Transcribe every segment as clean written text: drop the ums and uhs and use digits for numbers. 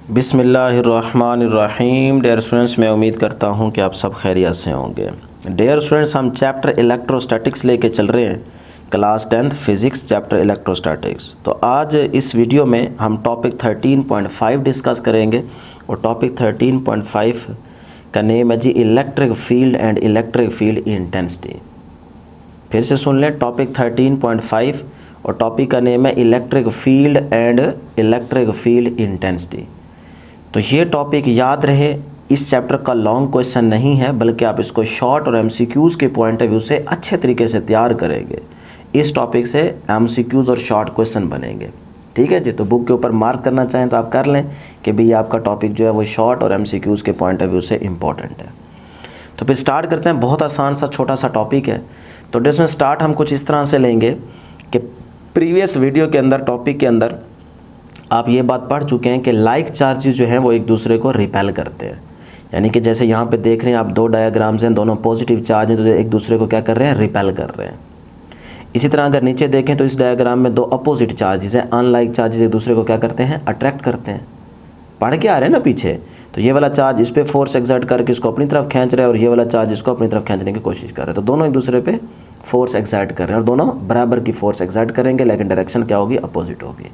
बिस्मिल्लाहिर्रहमानिर्रहीम। Dear students, मैं उम्मीद करता हूँ कि आप सब खैरियत से होंगे। डियर स्टूडेंट्स, हम चैप्टर इलेक्ट्रोस्टैटिक्स लेके चल रहे हैं, class 10th physics chapter electrostatics. तो आज इस वीडियो में हम टॉपिक 13.5 डिस्कस करेंगे और टॉपिक 13.5 का नेम है जी electric field and electric field intensity. फिर से सुन लें, टॉपिक 13.5 और टॉपिक का नेम है electric field and electric field intensity. तो ये टॉपिक याद रहे, इस चैप्टर का लॉन्ग क्वेश्चन नहीं है, बल्कि आप इसको शॉर्ट और एमसीक्यूज़ के पॉइंट ऑफ व्यू से अच्छे तरीके से तैयार करेंगे। इस टॉपिक से एमसीक्यूज़ और शॉर्ट क्वेश्चन बनेंगे, ठीक है जी। तो बुक के ऊपर मार्क करना चाहें तो आप कर लें कि भाई आपका टॉपिक जो है वो शॉर्ट और एमसीक्यूज़ के पॉइंट ऑफ व्यू से इम्पॉर्टेंट है। तो फिर स्टार्ट करते हैं। बहुत आसान सा छोटा सा टॉपिक है। तो इसमें स्टार्ट हम कुछ इस तरह से लेंगे कि प्रीवियस वीडियो के अंदर, टॉपिक के अंदर आप ये बात पढ़ चुके हैं कि लाइक चार्जेस जो हैं वो एक दूसरे को रिपेल करते हैं। यानी कि जैसे यहाँ पे देख रहे हैं आप, दो डायग्राम्स हैं, दोनों पॉजिटिव चार्ज हैं, तो एक दूसरे को क्या कर रहे हैं, रिपेल कर रहे हैं। इसी तरह अगर नीचे देखें तो इस डायग्राम में दो अपोजिट चार्जेस हैं, अनलाइक चार्जेस एक दूसरे को क्या करते हैं, अट्रैक्ट करते हैं। पढ़ के आ रहे हैं ना पीछे। तो ये वाला चार्ज इस पर फोर्स एक्सर्ट करके इसको अपनी तरफ खींच रहा है और ये वाला चार्ज इसको अपनी तरफ खींचने की कोशिश कर रहे हैं। तो दोनों एक दूसरे पे फोर्स एक्सर्ट कर रहे हैं और दोनों बराबर की फोर्स एक्सर्ट करेंगे, लेकिन डायरेक्शन क्या होगी, अपोजिट होगी।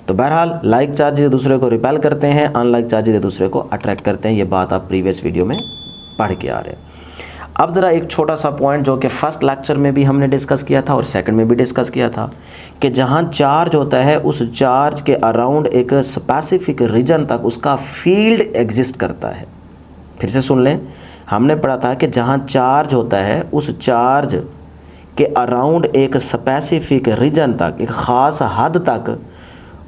तो बहरहाल लाइक चार्जेस एक दूसरे को रिपेल करते हैं, अनलाइक चार्जेस एक दूसरे को अट्रैक्ट करते हैं। ये बात आप प्रीवियस वीडियो में पढ़ के आ रहे हैं। अब ज़रा एक छोटा सा पॉइंट जो कि फर्स्ट लेक्चर में भी हमने डिस्कस किया था और सेकंड में भी डिस्कस किया था कि जहाँ चार्ज होता है उस चार्ज के अराउंड एक स्पेसिफिक रीजन तक उसका फील्ड एग्जिस्ट करता है। फिर से सुन लें, हमने पढ़ा था कि जहाँ चार्ज होता है उस चार्ज के अराउंड एक स्पेसिफिक रीजन तक, एक ख़ास हद तक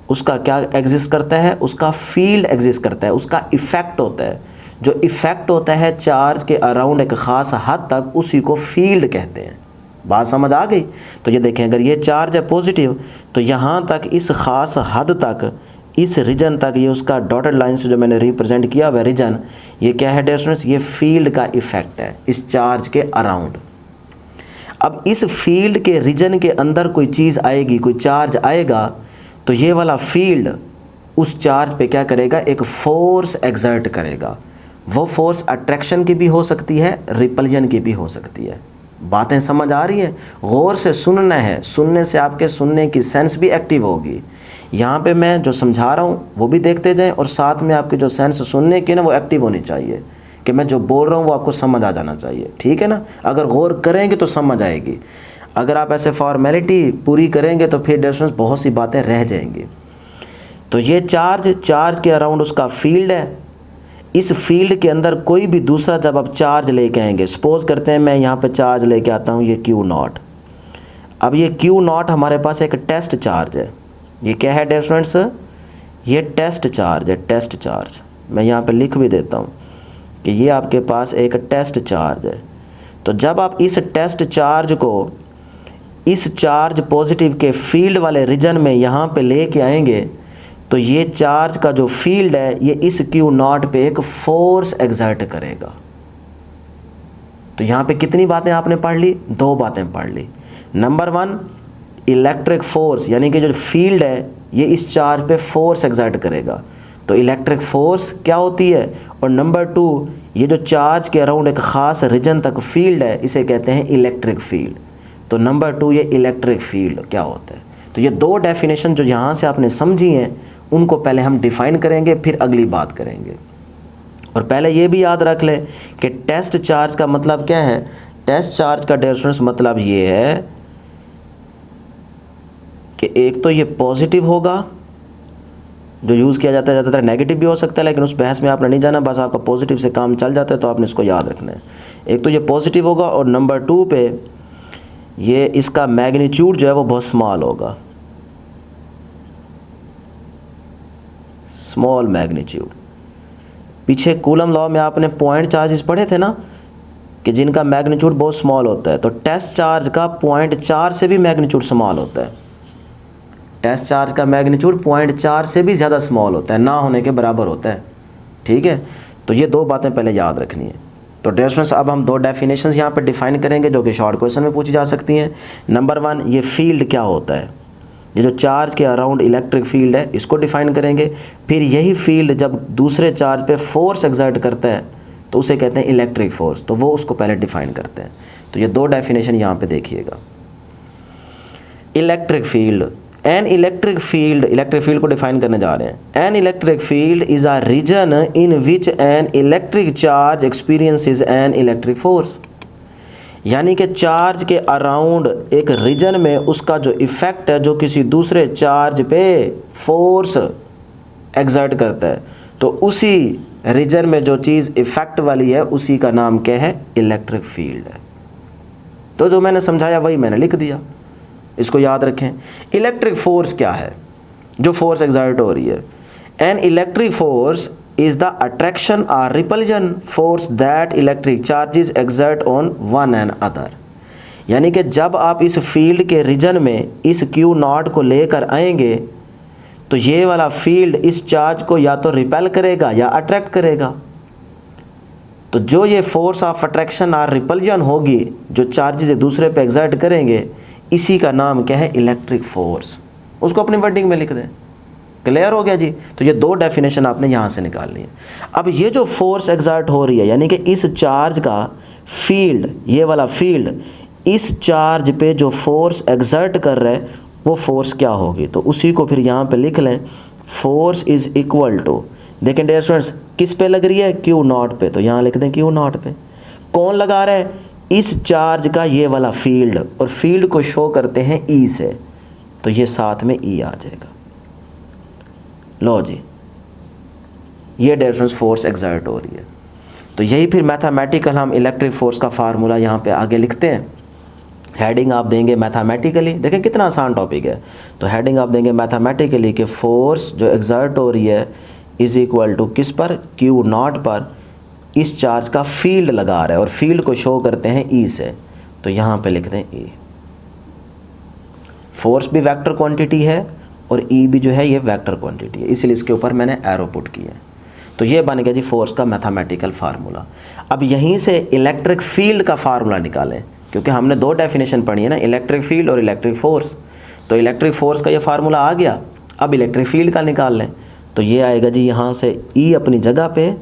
उसका क्या एग्जिस्ट करता है, उसका फील्ड एग्जिस्ट करता है, उसका इफ़ेक्ट होता है। जो इफ़ेक्ट होता है चार्ज के अराउंड एक ख़ास हद तक, उसी को फील्ड कहते हैं। बात समझ आ गई? तो ये देखें, अगर ये चार्ज है पॉजिटिव तो यहाँ तक, इस ख़ास हद तक, इस रीजन तक, ये उसका डॉटेड लाइन से जो मैंने रिप्रेजेंट किया हुआ रीजन, ये क्या है डियर स्टूडेंट्स, ये फील्ड का इफ़ेक्ट है इस चार्ज के अराउंड। अब इस फील्ड के रीजन के अंदर कोई चीज़ आएगी, कोई चार्ज आएगा, तो ये वाला फील्ड उस चार्ज पे क्या करेगा, एक फोर्स एक्सर्ट करेगा। वो फोर्स अट्रैक्शन की भी हो सकती है, रिपल्जन की भी हो सकती है। बातें समझ आ रही हैं? गौर से सुनना है, सुनने से आपके सुनने की सेंस भी एक्टिव होगी। यहाँ पे मैं जो समझा रहा हूँ वो भी देखते जाएं और साथ में आपकी जो सेंस सुनने की ना वो एक्टिव होनी चाहिए कि मैं जो बोल रहा हूँ वो आपको समझ आ जाना चाहिए, ठीक है ना। अगर गौर करेंगे तो समझ आएगी, अगर आप ऐसे फॉर्मेलिटी पूरी करेंगे तो फिर डिस्टेंस बहुत सी बातें रह जाएंगी। तो ये चार्ज के अराउंड उसका फील्ड है। इस फील्ड के अंदर कोई भी दूसरा जब आप चार्ज लेके आएंगे, सपोज करते हैं मैं यहाँ पे चार्ज लेके आता हूँ, ये Q0। अब ये Q0 हमारे पास एक टेस्ट चार्ज है। ये क्या है डियर स्टूडेंट्स, ये टेस्ट चार्ज है, टेस्ट चार्ज। मैं यहाँ पे लिख भी देता हूँ कि ये आपके पास एक टेस्ट चार्ज है। तो जब आप इस टेस्ट चार्ज को इस चार्ज पॉजिटिव के फील्ड वाले रीजन में यहाँ पे लेके आएंगे, तो ये चार्ज का जो फील्ड है ये इस Q0 पे एक फोर्स एक्सर्ट करेगा। तो यहाँ पे कितनी बातें आपने पढ़ ली, दो बातें पढ़ ली। नंबर 1, इलेक्ट्रिक फोर्स, यानी कि जो फील्ड है ये इस चार्ज पे फोर्स एक्सर्ट करेगा, तो इलेक्ट्रिक फोर्स क्या होती है। और नंबर 2, ये जो चार्ज के अराउंड एक ख़ास रीजन तक फील्ड है, इसे कहते हैं इलेक्ट्रिक फील्ड। तो नंबर 2, ये इलेक्ट्रिक फील्ड क्या होता है। तो ये दो डेफिनेशन जो यहाँ से आपने समझी हैं उनको पहले हम डिफ़ाइन करेंगे, फिर अगली बात करेंगे। और पहले ये भी याद रख लें कि टेस्ट चार्ज का मतलब क्या है। टेस्ट चार्ज का डियर स्टूडेंट्स मतलब ये है कि एक तो ये पॉजिटिव होगा, जो यूज़ किया जाता है, ज़्यादातर नेगेटिव भी हो सकता है, लेकिन उस बहस में आपने नहीं जाना, बस आपका पॉजिटिव से काम चल जाता है, तो आपने इसको याद रखना है। एक तो ये पॉजिटिव होगा और नंबर 2 पे ये इसका मैग्नीट्यूड जो है वो बहुत स्मॉल होगा, स्मॉल मैग्नीट्यूड। पीछे कूलम लॉ में आपने पॉइंट चार्जेस पढ़े थे ना, कि जिनका मैग्नीट्यूड बहुत स्मॉल होता है। तो टेस्ट चार्ज का 0.4 से भी मैग्नीट्यूड स्मॉल होता है। टेस्ट चार्ज का मैग्नीट्यूड 0.4 से भी ज़्यादा स्मॉल होता है, ना होने के बराबर होता है, ठीक है। तो ये दो बातें पहले याद रखनी है। तो डियर स्टूडेंट्स, अब हम दो डेफिनेशंस यहाँ पर डिफाइन करेंगे जो कि शॉर्ट क्वेश्चन में पूछी जा सकती हैं। नंबर 1, ये फील्ड क्या होता है। ये जो चार्ज के अराउंड इलेक्ट्रिक फील्ड है इसको डिफाइन करेंगे। फिर यही फील्ड जब दूसरे चार्ज पे फोर्स एक्सर्ट करता है तो उसे कहते हैं इलेक्ट्रिक फोर्स, तो वो उसको पहले डिफाइन करते हैं। तो ये दो डेफिनेशन यहाँ पे देखिएगा। Electric field, an electric field को डिफाइन करने जा रहे हैं। An electric field is a region in which an electric charge experiences an electric force, यानी कि चार्ज के अराउंड एक रीजन में उसका जो इफेक्ट है जो किसी दूसरे चार्ज पे फोर्स एक्सर्ट करता है, तो उसी रीजन में जो चीज़ इफेक्ट वाली है उसी का नाम क्या है, इलेक्ट्रिक फील्ड है। तो जो मैंने समझाया वही मैंने लिख दिया, इसको याद रखें। इलेक्ट्रिक फोर्स क्या है, जो फोर्स एक्सर्ट हो रही है। An electric force is the attraction और repulsion force that electric charges exert on one and other, यानी कि जब आप इस फील्ड के रीजन में इस क्यू नॉट को लेकर आएंगे तो ये वाला फील्ड इस चार्ज को या तो रिपेल करेगा या अट्रैक्ट करेगा। तो जो ये फोर्स ऑफ अट्रैक्शन और रिपल्जन होगी जो चार्जेस दूसरे पे एक्सर्ट करेंगे, इसी का नाम क्या है, इलेक्ट्रिक फोर्स। उसको अपनी वर्डिंग में लिख दें। क्लियर हो गया जी। तो ये दो डेफिनेशन आपने यहाँ से निकालनी है। अब ये जो फोर्स एक्सर्ट हो रही है, यानी कि इस चार्ज का फील्ड, ये वाला फील्ड इस चार्ज पे जो फोर्स एक्सर्ट कर रहा है वो फोर्स क्या होगी, तो उसी को फिर यहाँ पे लिख लें। फोर्स इज इक्वल टू, देखें डियर स्टूडेंट्स किस पे लग रही है, क्यू नॉट पे, तो यहाँ लिख दें क्यू नॉट पे। कौन लगा रहा है, इस चार्ज का ये वाला फील्ड, और फील्ड को शो करते हैं ई से, तो ये साथ में ई आ जाएगा। लो जी, ये डियर स्टूडेंट्स फोर्स एक्सर्ट हो रही है। तो यही फिर मैथमेटिकल हम इलेक्ट्रिक फोर्स का फार्मूला यहाँ पे आगे लिखते हैं। हेडिंग आप देंगे मैथमेटिकली, देखें कितना आसान टॉपिक है। तो हेडिंग आप देंगे मैथमेटिकली कि फोर्स जो एक्सर्ट हो रही है इज इक्वल टू किस पर, क्यू नॉट पर इस चार्ज का फील्ड लगा रहा है, और फील्ड को शो करते हैं ई से, तो यहाँ पे लिखते हैं ई। फोर्स भी वेक्टर क्वांटिटी है और ई भी जो है ये वेक्टर क्वांटिटी है, इसलिए इसके ऊपर मैंने एरो पुट किया है। तो ये बन गया जी फोर्स का मैथमेटिकल फार्मूला। अब यहीं से इलेक्ट्रिक फील्ड का फार्मूला निकालें, क्योंकि हमने दो डेफिनेशन पढ़ी है ना, इलेक्ट्रिक फील्ड और इलेक्ट्रिक फोर्स। तो इलेक्ट्रिक फोर्स का ये फार्मूला आ गया, अब इलेक्ट्रिक फील्ड का निकाल लें। तो ये आएगा जी यहाँ से ई अपनी जगह पे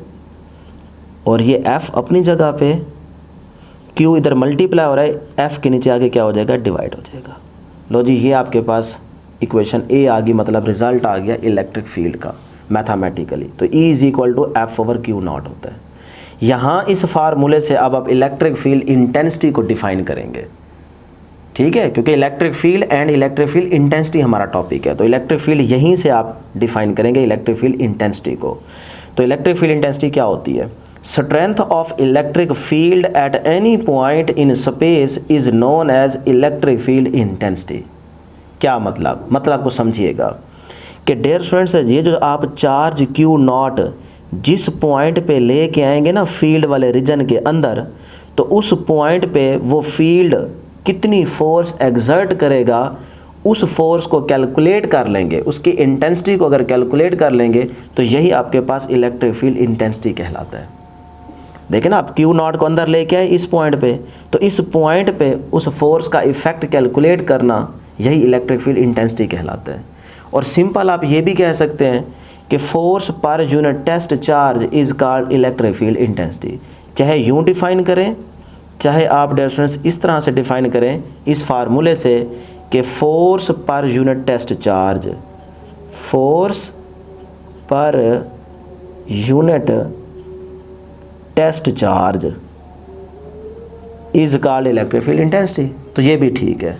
और ये एफ अपनी जगह पे, क्यू इधर मल्टीप्लाई हो रहा है, एफ के नीचे आगे क्या हो जाएगा, डिवाइड हो जाएगा। लो जी, ये आपके पास इक्वेशन ए आ गई, मतलब रिजल्ट आ गया इलेक्ट्रिक फील्ड का मैथमेटिकली। तो E is equal to F over Q naught होता है। यहाँ इस फार्मूले से अब आप इलेक्ट्रिक फील्ड इंटेंसिटी को डिफाइन करेंगे, ठीक है, क्योंकि electric field and electric field intensity हमारा टॉपिक है। तो इलेक्ट्रिक फील्ड यहीं से आप डिफाइन करेंगे इलेक्ट्रिक फील्ड इंटेंसिटी को। तो इलेक्ट्रिक फील्ड इंटेंसिटी क्या होती है, strength of electric field at any point in space is known as electric field intensity. क्या मतलब को समझिएगा कि डियर स्टूडेंट्स, ये जो आप चार्ज क्यू नॉट जिस पॉइंट पे लेके आएंगे ना फील्ड वाले रीजन के अंदर, तो उस पॉइंट पे वो फील्ड कितनी फोर्स एक्सर्ट करेगा उस फोर्स को कैलकुलेट कर लेंगे, उसकी इंटेंसिटी को अगर कैलकुलेट कर लेंगे तो यही आपके पास इलेक्ट्रिक फील्ड इंटेंसिटी कहलाता है। देखें ना, आप क्यू नॉट को अंदर लेके आए इस पॉइंट पे, तो इस पॉइंट पे उस फोर्स का इफेक्ट कैलकुलेट करना यही इलेक्ट्रिक फील्ड इंटेंसिटी कहलाता है। और सिंपल आप ये भी कह सकते हैं कि force per unit test charge is called electric field intensity. चाहे यूँ डिफाइन करें, चाहे आप डियर स्टूडेंट्स इस तरह से डिफाइन करें इस फार्मूले से कि force per unit test charge, force per unit test charge is called electric field intensity. तो ये भी ठीक है।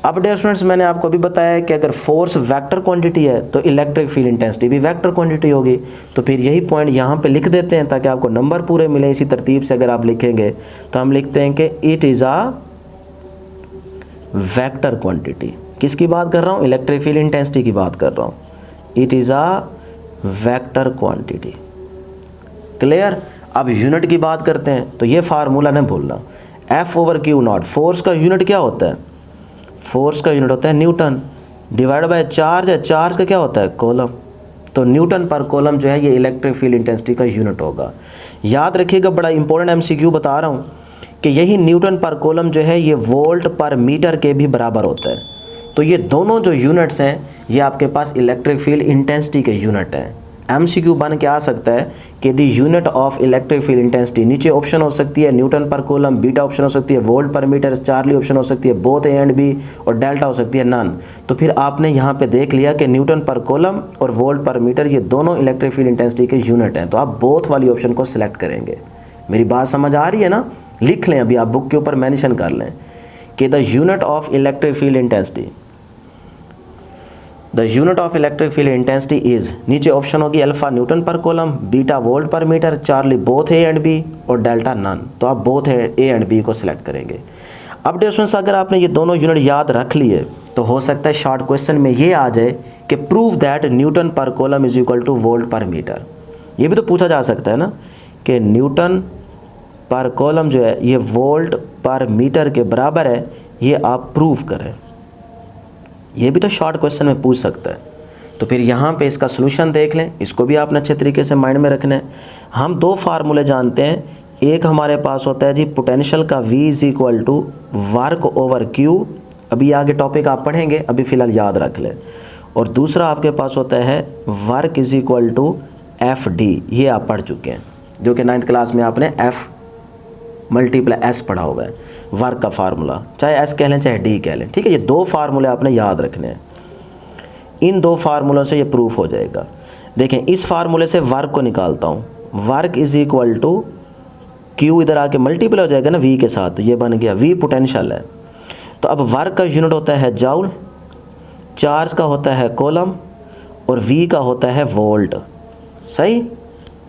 अब डियर स्टूडेंट्स मैंने आपको अभी बताया कि अगर फोर्स वेक्टर क्वांटिटी है तो इलेक्ट्रिक फील्ड इंटेंसिटी भी वेक्टर क्वांटिटी होगी। तो फिर यही पॉइंट यहाँ पे लिख देते हैं ताकि आपको नंबर पूरे मिले। इसी तरतीब से अगर आप लिखेंगे तो हम लिखते हैं कि it is a vector quantity. किसकी बात कर रहा हूँ, इलेक्ट्रिक फील्ड इंटेंसिटी की बात कर रहा हूँ। It is a vector quantity. Clear. अब यूनिट की बात करते हैं तो ये फार्मूला नहीं भूलना, F over Q not. Force का यूनिट क्या होता है, फोर्स का यूनिट होता है न्यूटन, डिवाइड बाय चार्ज है, चार्ज का क्या होता है कूलम। तो न्यूटन पर कूलम जो है ये इलेक्ट्रिक फील्ड इंटेंसिटी का यूनिट होगा। याद रखिएगा, बड़ा इंपॉर्टेंट एमसीक्यू बता रहा हूँ कि यही न्यूटन पर कूलम जो है ये वोल्ट पर मीटर के भी बराबर होता है। तो ये दोनों जो यूनिट्स हैं ये आपके पास इलेक्ट्रिक फील्ड इंटेंसिटी के यूनिट हैं। एमसीक्यू बन के आ सकता है कि the unit of electric field intensity, नीचे ऑप्शन हो सकती है Newton per coulomb, beta option हो सकती है volt per metre, Charlie option हो सकती है बोथ ए एंड बी, और डेल्टा हो सकती है नन। तो फिर आपने यहाँ पे देख लिया कि न्यूटन पर कूलम और वोल्ट पर मीटर ये दोनों इलेक्ट्रिक फील्ड इंटेंसिटी के यूनिट हैं, तो आप बोथ वाली ऑप्शन को सिलेक्ट करेंगे। मेरी बात समझ आ रही है ना? लिख लें, अभी आप बुक के ऊपर मेंशन कर लें कि the unit of electric field intensity, the unit of electric field intensity is, नीचे ऑप्शन होगी alpha newton per coulomb, beta volt per metre, charlie both A and B, और डेल्टा नन। तो आप बोथ ए एंड बी को select करेंगे। अब dear students, अगर आपने ये दोनों यूनिट याद रख लिए तो हो सकता है शॉर्ट क्वेश्चन में ये आ जाए कि prove that Newton per coulomb is equal two volt per metre. ये भी तो पूछा जा सकता है ना कि न्यूटन पर कूलम जो है ये वोल्ट पर मीटर के बराबर है, ये आप प्रूव करें। ये भी तो शॉर्ट क्वेश्चन में पूछ सकता है। तो फिर यहाँ पे इसका सोल्यूशन देख लें, इसको भी आपने अच्छे तरीके से माइंड में रखना है। हम दो फार्मूले जानते हैं, एक हमारे पास होता है जी पोटेंशियल का V is equal to work over Q, अभी आगे टॉपिक आप पढ़ेंगे, अभी फ़िलहाल याद रख लें। और दूसरा आपके पास होता है work is equal to FD, ये आप पढ़ चुके हैं, जो कि 9th क्लास में आपने F × S पढ़ा हुआ है, वर्क का फार्मूला, चाहे S कह लें चाहे D कह लें, ठीक है। ये दो फार्मूले आपने याद रखने हैं, इन दो फार्मूलों से ये प्रूफ हो जाएगा। देखें, इस फार्मूले से वर्क को निकालता हूँ, work is equal to Q, इधर आके मल्टीप्लाई हो जाएगा ना V के साथ, तो ये बन गया V पोटेंशियल है। तो अब वर्क का यूनिट होता है जाउल, चार्ज का होता है कूलम, और V का होता है वोल्ट। सही,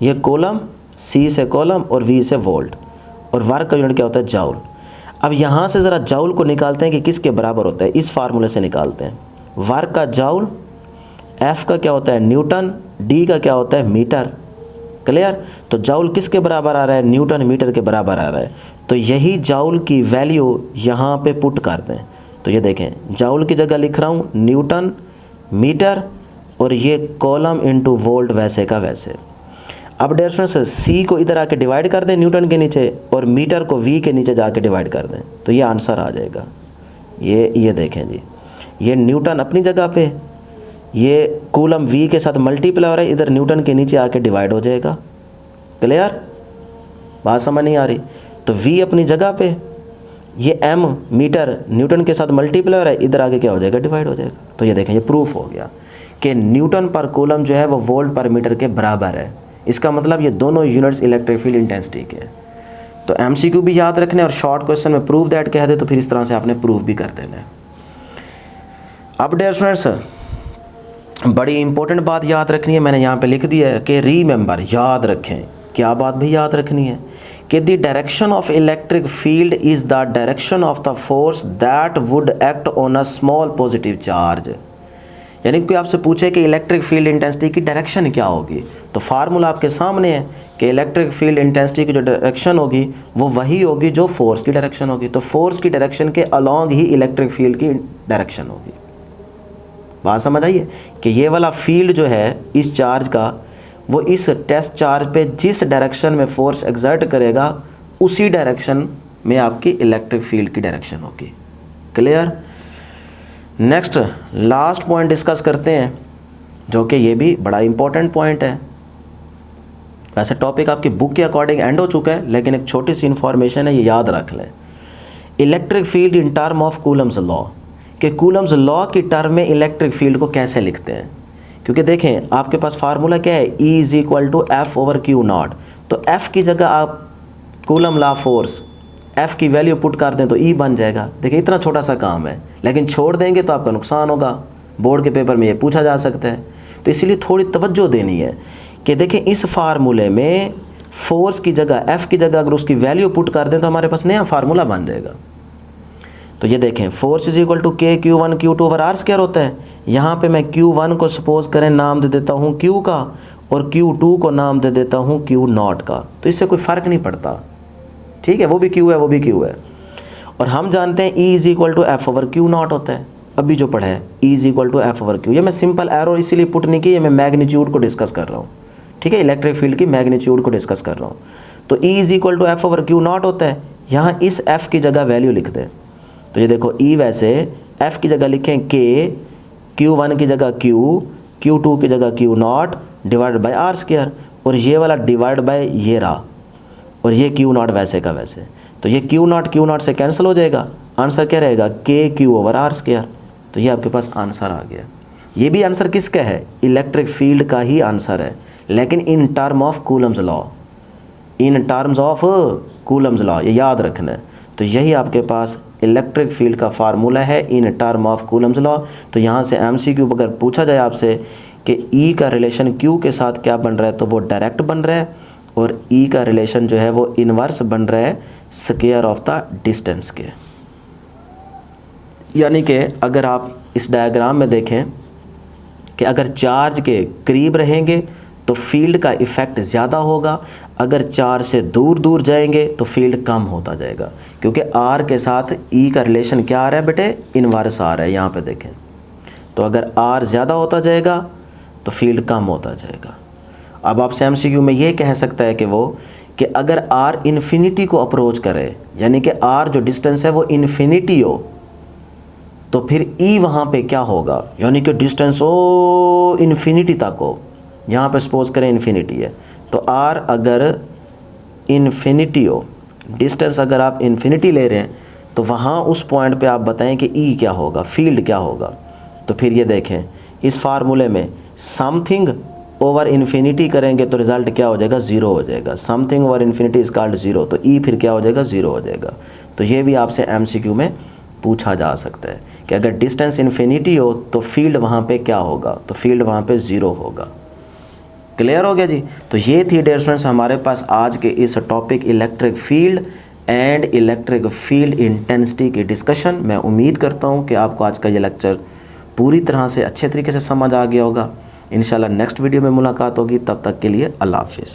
ये कूलम, C से कूलम और V से वोल्ट, और वर्क का यूनिट क्या होता है जाउल। अब यहाँ से ज़रा जाउल को निकालते हैं कि किसके बराबर होता है, इस फार्मूले से निकालते हैं। वर्क का जाउल, F का क्या होता है न्यूटन, D का क्या होता है मीटर। क्लियर? तो जाउल किसके बराबर आ रहा है, न्यूटन मीटर के बराबर आ रहा है। तो यही जाउल की वैल्यू यहाँ पे पुट कर दें। तो ये देखें, जाउल की जगह लिख रहा हूँ न्यूटन मीटर, और ये कॉलम इंटू वोल्ट वैसे का वैसे। अब डियर स्टूडेंट्स, C को इधर आके डिवाइड कर दें न्यूटन के नीचे, और मीटर को V के नीचे जाके डिवाइड कर दें, तो ये आंसर आ जाएगा। ये देखें जी, ये न्यूटन अपनी जगह पे, ये कूलम V के साथ मल्टीप्लाई हो रहा है, इधर न्यूटन के नीचे आके डिवाइड हो जाएगा। क्लियर? बात समझ नहीं आ रही? तो V अपनी जगह पे, ये M मीटर न्यूटन के साथ मल्टीप्लाई हो रहा है, इधर आके क्या हो जाएगा, डिवाइड हो जाएगा। तो ये देखें, ये प्रूफ हो गया कि न्यूटन पर कूलम जो है वो वोल्ट पर मीटर के बराबर है। इसका मतलब ये दोनों यूनिट्स इलेक्ट्रिक फील्ड इंटेंसिटी के हैं। तो एमसीक्यू भी याद रखने, और शॉर्ट क्वेश्चन में प्रूव दैट कह दे तो फिर इस तरह से आपने प्रूफ भी कर देना है। अब डियर स्टूडेंट्स, बड़ी इंपॉर्टेंट बात याद रखनी है, मैंने यहाँ पे लिख दिया है कि रीमेंबर, याद रखें। क्या बात भी याद रखनी है कि the direction of electric field is the direction of the force that would act on a small positive charge. यानी कोई आपसे पूछे कि इलेक्ट्रिक फील्ड इंटेंसिटी की डायरेक्शन क्या होगी, तो फार्मूला आपके सामने है कि इलेक्ट्रिक फील्ड इंटेंसिटी की जो डायरेक्शन होगी वो वही होगी जो फोर्स की डायरेक्शन होगी। तो फोर्स की डायरेक्शन के अलॉन्ग ही इलेक्ट्रिक फील्ड की डायरेक्शन होगी। बात समझ आइए कि ये वाला फील्ड जो है इस चार्ज का, वो इस टेस्ट चार्ज पे जिस डायरेक्शन में फोर्स एक्सर्ट करेगा उसी डायरेक्शन में आपकी इलेक्ट्रिक फील्ड की डायरेक्शन होगी। Clear? Next last point discuss करते हैं, जो कि ये भी बड़ा इंपॉर्टेंट पॉइंट है। वैसे टॉपिक आपकी बुक के अकॉर्डिंग एंड हो चुका है, लेकिन एक छोटी सी इन्फॉर्मेशन है, ये याद रख लें। Electric field in term of Coulomb's law, कि कूलम्स लॉ की टर्म में इलेक्ट्रिक फील्ड को कैसे लिखते हैं। क्योंकि देखें, आपके पास फार्मूला क्या है, E is equal to F/Q0। तो F की जगह आप कूलम लॉ फोर्स F की वैल्यू पुट कर दें तो E बन जाएगा। देखिए, इतना छोटा सा काम है, लेकिन छोड़ देंगे तो आपका नुकसान होगा। बोर्ड के पेपर में ये पूछा जा सकता है, तो इसीलिए थोड़ी तवज्जो देनी है कि देखें, इस फार्मूले में फोर्स की जगह F की जगह अगर उसकी वैल्यू पुट कर दें तो हमारे पास नया फार्मूला बन जाएगा। तो ये देखें, force is equal to K/Q1 Q2/R² होता है। यहाँ पे मैं Q1 को सपोज करें नाम दे देता हूँ Q का, और Q2 को नाम दे देता हूँ Q0 का। तो इससे कोई फ़र्क नहीं पड़ता, ठीक है, वो भी Q है वो भी Q है। और हम जानते हैं E is equal to F/Q0 होता है। अभी जो पढ़ा है E is equal to F/Q, ये मैं सिंपल एरो इसीलिए पुट नहीं की, ये मैं मैग्नीट्यूड को डिस्कस कर रहा हूँ, ठीक है, इलेक्ट्रिक फील्ड की मैग्नीट्यूड को डिस्कस कर रहा हूँ। तो E is equal to F/Q0 होता है। यहाँ इस F की जगह वैल्यू लिख दें, तो ये देखो E वैसे F की जगह लिखें K, Q1 की जगह Q, Q2 की जगह Q0 divide by are square, और ये वाला डिवाइड बाई ये रहा, और ये Q0 वैसे का वैसे, तो ये Q0 से कैंसिल हो जाएगा। आंसर क्या रहेगा? KQ over R square. तो ये आपके पास आंसर आ गया। ये भी आंसर किसका है? इलेक्ट्रिक फील्ड का ही आंसर है, लेकिन in term of Coulomb's law, in terms of Coulomb's law, ये याद रखना है। तो यही आपके पास इलेक्ट्रिक फील्ड का फार्मूला है in term of Coulomb's law. तो यहाँ से MCQ अगर पूछा जाए आपसे कि E का रिलेशन Q के साथ क्या बन रहा है, तो वो डायरेक्ट बन रहा है, और E का रिलेशन जो है वो इन्वर्स बन रहा है स्क्वायर ऑफ द डिस्टेंस के। यानी कि अगर आप इस डायग्राम में देखें कि अगर चार्ज के करीब रहेंगे तो फील्ड का इफ़ेक्ट ज़्यादा होगा, अगर चार्ज से दूर दूर जाएंगे तो फील्ड कम होता जाएगा, क्योंकि R के साथ E का रिलेशन क्या आ रहा है बेटे? इन्वर्स आ रहा है। यहाँ पे देखें, तो अगर R ज़्यादा होता जाएगा तो फील्ड कम होता जाएगा। अब आपसे MCQ में ये कह सकता है कि अगर R इन्फिनिटी को अप्रोच करे, यानी कि R जो डिस्टेंस है वो इन्फिनिटी हो, तो फिर E वहाँ पे क्या होगा? यानी कि डिस्टेंस हो इन्फिनिटी तक हो। यहाँ पे सपोज करें इन्फिनिटी है, तो R अगर इन्फिनिटी हो, डिस्टेंस अगर आप इन्फिनिटी ले रहे हैं, तो वहाँ उस पॉइंट पे आप बताएं कि E क्या होगा, फील्ड क्या होगा। तो फिर ये देखें, इस फार्मूले में समथिंग ओवर इन्फिनिटी करेंगे तो रिज़ल्ट क्या हो जाएगा? ज़ीरो हो जाएगा। Something over infinity is called zero, तो E फिर क्या हो जाएगा? ज़ीरो हो जाएगा। तो ये भी आपसे MCQ में पूछा जा सकता है कि अगर डिस्टेंस इन्फिनिटी हो तो फील्ड वहाँ पे क्या होगा? तो फील्ड वहाँ पे ज़ीरो होगा। क्लियर हो गया जी? तो ये थी डियर स्टूडेंट्स हमारे पास आज के इस topic electric field and electric field intensity की डिस्कशन। मैं उम्मीद करता हूँ कि आपको आज का ये लेक्चर पूरी तरह से अच्छे तरीके से समझ आ गया होगा। इंशाल्लाह नेक्स्ट वीडियो में मुलाकात होगी, तब तक के लिए अल्लाह हाफिज़।